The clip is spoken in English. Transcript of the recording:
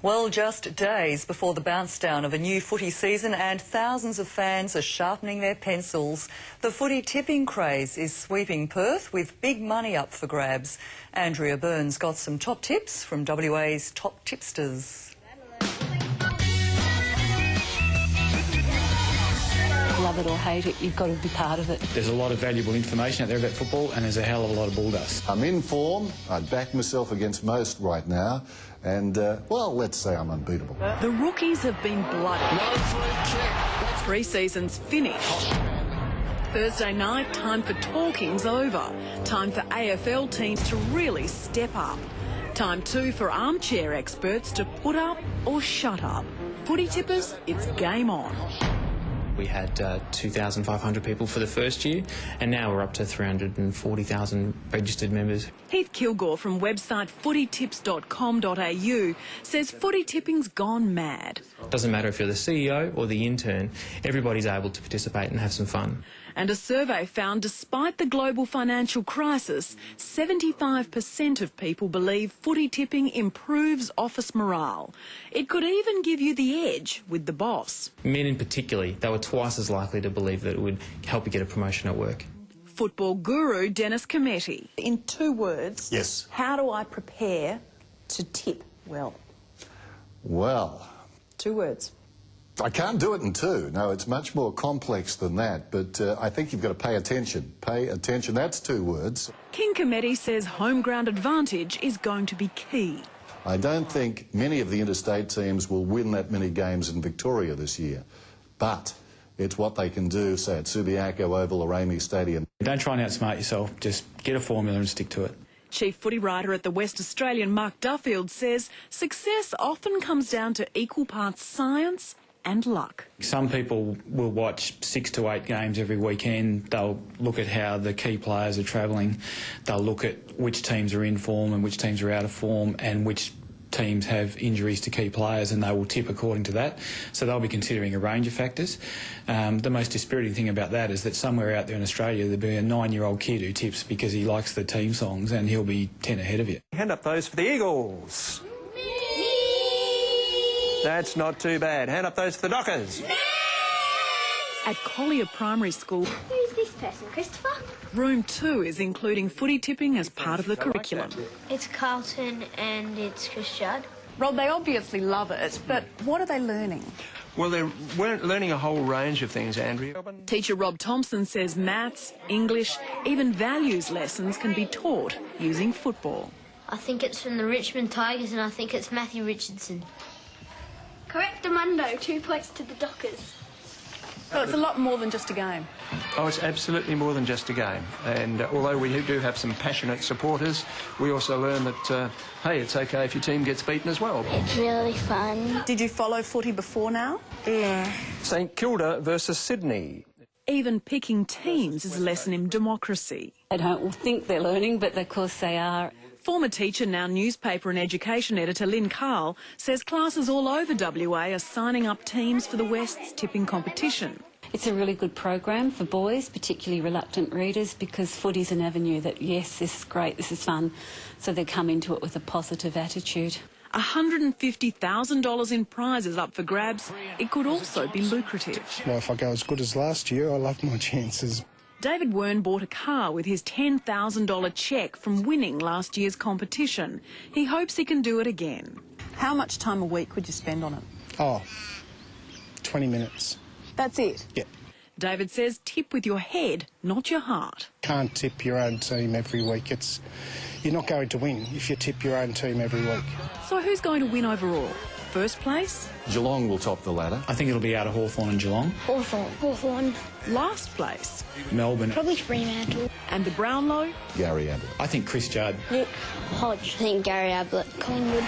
Well, just days before the bounce down of a new footy season and thousands of fans are sharpening their pencils, the footy tipping craze is sweeping Perth with big money up for grabs. Andrea Burns got some top tips from WA's top tipsters. Love it or hate it, you've got to be part of it. There's a lot of valuable information out there about football and there's a hell of a lot of bull dust. I'm in form. I'd back myself against most right now. And, well, let's say I'm unbeatable. The rookies have been bloody. Pre-season's finished. Thursday night, time for talking's over. Time for AFL teams to really step up. Time too for armchair experts to put up or shut up. Footy tippers, it's game on. We had 2,500 people for the first year, and now we're up to 340,000 registered members. Heath Kilgore from website footytips.com.au says footy tipping's gone mad. Doesn't matter if you're the CEO or the intern, everybody's able to participate and have some fun. And a survey found despite the global financial crisis, 75% of people believe footy tipping improves office morale. It could even give you the edge with the boss. Men in particular, they were twice as likely to believe that it would help you get a promotion at work. Football guru Dennis Cometti. In 2 words, yes. How do I prepare to tip well? Well, 2 words. I can't do it in 2. No, it's much more complex than that, but I think you've got to pay attention. Pay attention, that's 2 words. King Cometti says home ground advantage is going to be key. I don't think many of the interstate teams will win that many games in Victoria this year, but it's what they can do, say, at Subiaco Oval or Amy Stadium. Don't try and outsmart yourself, just get a formula and stick to it. Chief footy writer at the West Australian, Mark Duffield, says success often comes down to equal parts science and luck. Some people will watch 6 to 8 games every weekend. They'll look at how the key players are travelling. They'll look at which teams are in form and which teams are out of form and which teams have injuries to key players, and they will tip according to that. So they'll be considering a range of factors. The most dispiriting thing about that is that somewhere out there in Australia there'll be a 9-year-old kid who tips because he likes the team songs and he'll be 10 ahead of you. Hand up those for the Eagles. That's not too bad. Hand up those for the Dockers. At Collier Primary School, who's this person, Christopher? Room 2 is including footy tipping as part of the curriculum. It's Carlton and it's Chris Judd. Rob, they obviously love it, but what are they learning? Well, they're learning a whole range of things, Andrea. Teacher Rob Thompson says maths, English, even values lessons can be taught using football. I think it's from the Richmond Tigers and I think it's Matthew Richardson. Correct, Amundo. 2 points to the Dockers. Well, it's a lot more than just a game. Oh, it's absolutely more than just a game. And although we do have some passionate supporters, we also learn that, hey, it's okay if your team gets beaten as well. It's really fun. Did you follow footy before now? No. St Kilda versus Sydney. Even picking teams is a lesson in democracy. They don't think they're learning, but of course they are. Former teacher, now newspaper and education editor Lynn Carl, says classes all over WA are signing up teams for the West's tipping competition. It's a really good program for boys, particularly reluctant readers, because footy's an avenue that, yes, this is great, this is fun, so they come into it with a positive attitude. $150,000 in prizes up for grabs. It could also be lucrative. Well, if I go as good as last year, I love my chances. David Wern bought a car with his $10,000 cheque from winning last year's competition. He hopes he can do it again. How much time a week would you spend on it? Oh, 20 minutes. That's it? Yeah. David says tip with your head, not your heart. Can't tip your own team every week. You're not going to win if you tip your own team every week. So who's going to win overall? First place? Geelong will top the ladder. I think it'll be out of Hawthorn and Geelong. Hawthorn. Last place? Melbourne. Probably Fremantle. And the Brownlow? Gary Ablett. I think Chris Judd. Nick Hodge. I think Gary Ablett. Collingwood.